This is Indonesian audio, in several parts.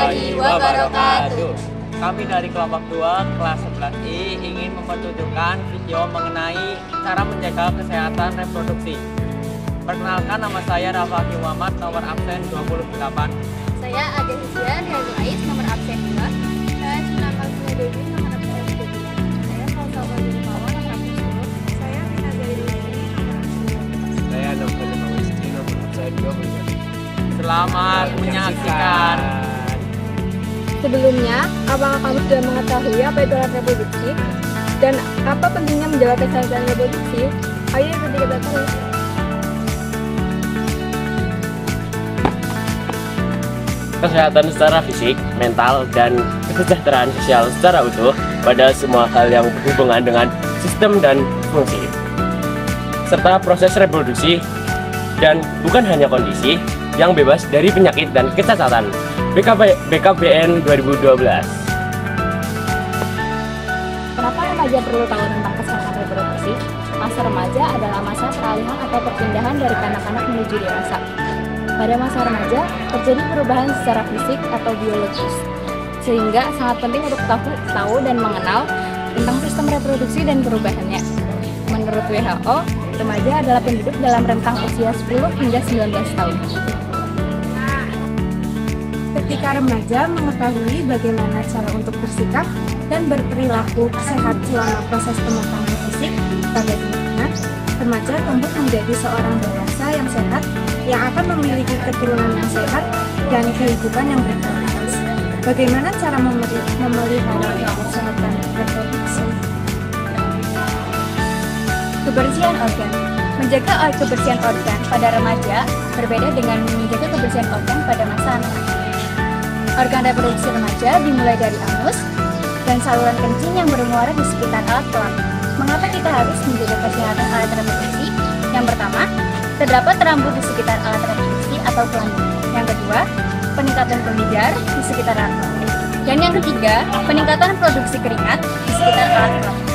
warahmatullahi wabarakatuh. Kami dari kelompok 2 kelas 11I ingin mempertunjukkan video mengenai cara menjaga kesehatan reproduksi. Perkenalkan, nama saya Rafa Hakim Muhammad, nomor absen 28. Saya Aga Hizia Riazul Ais, nomor absen 2. Saya Sunama Dewi, nomor absen 3. Saya Salsa Jumawa, nomor absen 10. Saya Rina Zairul, nomor absen 2. Saya Dr. Wisnu, nomor absen 20. Selamat menyaksikan. Sebelumnya, apakah kamu sudah mengetahui apa itu alat reproduksi dan apa pentingnya menjaga kesehatan reproduksi? Ayo ikuti kita terus. Kesehatan secara fisik, mental, dan kesejahteraan sosial secara utuh pada semua hal yang berhubungan dengan sistem dan fungsi, serta proses reproduksi, dan bukan hanya kondisi yang bebas dari penyakit dan kecacatan. BKBN 2012. Kenapa remaja perlu tahu tentang kesehatan reproduksi? Masa remaja adalah masa peralihan atau perpindahan dari kanak-kanak menuju dewasa. Pada masa remaja, terjadi perubahan secara fisik atau biologis, sehingga sangat penting untuk tahu dan mengenal tentang sistem reproduksi dan perubahannya. Menurut WHO, remaja adalah penduduk dalam rentang usia 10 hingga 19 tahun. Ketika remaja mengetahui bagaimana cara untuk bersikap dan berperilaku sehat selama proses pematangan fisik pada lingkungan, remaja tumbuh menjadi seorang dewasa yang sehat yang akan memiliki keturunan yang sehat dan kehidupan yang berkualitas. Bagaimana cara memelihara kesehatan reproduksi? Kebersihan organ. Menjaga kebersihan organ pada remaja berbeda dengan menjaga kebersihan organ pada masa anak-anak. Organ reproduksi remaja dimulai dari anus dan saluran kencing yang bermuara di sekitar alat kelamin. Mengapa kita harus menjaga kesehatan alat reproduksi? Yang pertama, terdapat rambut di sekitar alat reproduksi atau kelamin. Yang kedua, peningkatan pemijar di sekitar alat kelamin. Dan yang ketiga, peningkatan produksi keringat di sekitar alat kelamin.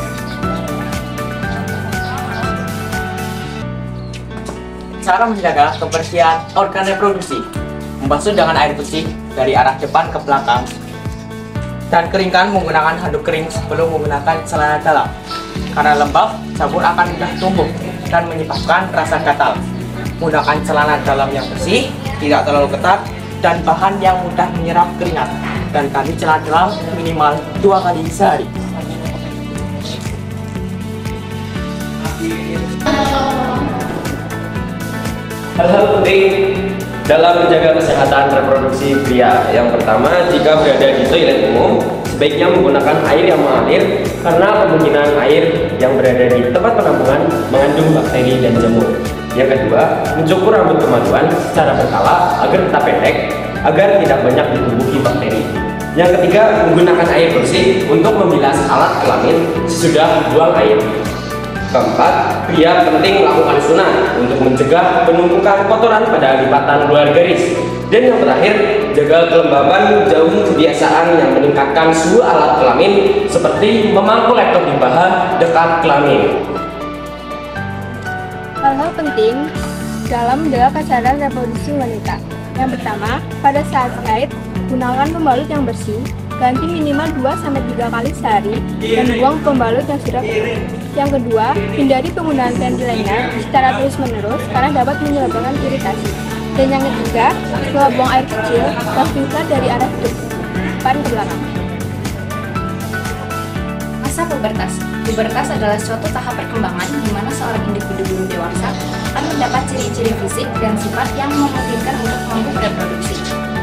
Cara menjaga kebersihan organ reproduksi: membasuh dengan air bersih dari arah depan ke belakang, dan keringkan menggunakan handuk kering sebelum menggunakan celana dalam. Karena lembab, jamur akan mudah tumbuh dan menyebabkan rasa gatal. Menggunakan celana dalam yang bersih, tidak terlalu ketat, dan bahan yang mudah menyerap keringat. Dan ganti celana dalam minimal 2 kali sehari. Hal-hal penting dalam menjaga kesehatan reproduksi pria. Yang pertama, jika berada di toilet umum, sebaiknya menggunakan air yang mengalir karena kemungkinan air yang berada di tempat penampungan mengandung bakteri dan jamur. Yang kedua, mencukur rambut kemaluan secara berkala agar tetap pendek, agar tidak banyak ditumbuhi bakteri. Yang ketiga, menggunakan air bersih untuk membilas alat kelamin sesudah buang air. Keempat, pria penting melakukan sunat untuk mencegah penumpukan kotoran pada lipatan luar garis. Dan yang terakhir, jaga kelembaban, jauhi kebiasaan yang meningkatkan suhu alat kelamin seperti memangku laptop di paha dekat kelamin. Hal-hal penting dalam menjaga kesehatan reproduksi wanita. Yang pertama, pada saat haid, gunakan pembalut yang bersih, ganti minimal 2-3 kali sehari, dan buang pembalut yang sudah penuh. Yang kedua, hindari penggunaan panty liner secara terus-menerus karena dapat menyebabkan iritasi. Dan yang ketiga, setelah buang air kecil, lasingkan dari arah depan ke belakang. Masa pubertas. Pubertas adalah suatu tahap perkembangan di mana seorang individu belum dewasa akan mendapat ciri-ciri fisik dan sifat yang memungkinkan untuk mampu bereproduksi.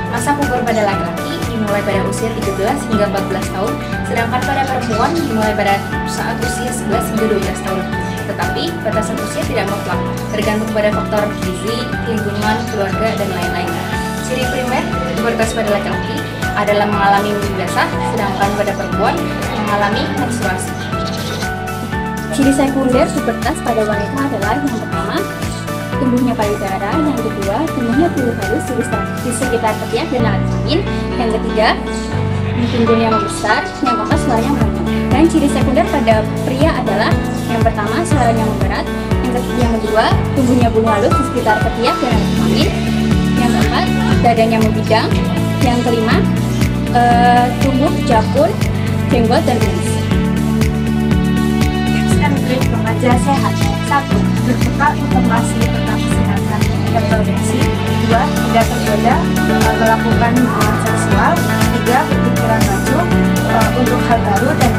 Masa puber pada laki-laki dimulai pada usia 13 hingga 14 tahun, sedangkan pada perempuan dimulai pada saat usia 11 hingga 12 tahun. Tetapi batasan usia tidak mutlak, tergantung pada faktor gizi, lingkungan, keluarga, dan lain-lain. Ciri primer pubertas pada laki-laki adalah mengalami mimpi basah, sedangkan pada perempuan mengalami menstruasi. Ciri sekunder pubertas pada wanita adalah yang pertama, tumbuhnya payudara, yang kedua, tumbuhnya bulu halus di sekitar ketiak dan alat kelamin, yang ketiga, pinggulnya membesar, yang keempat suaranya merangkak. Dan ciri sekunder pada pria adalah yang pertama, suaranya memberat, yang kedua, tumbuhnya bulu halus di sekitar ketiak dan alat kelamin, yang keempat, dadanya membidang, yang kelima, tumbuh jakun, jenggot, dan kumis. Tips and trik remaja sehat. 1. Berbekal informasi tentang kesehatan reproduksi. 2. Tidak tergoda melakukan hubungan seksual. 3. Berpikiran maju untuk hal baru dan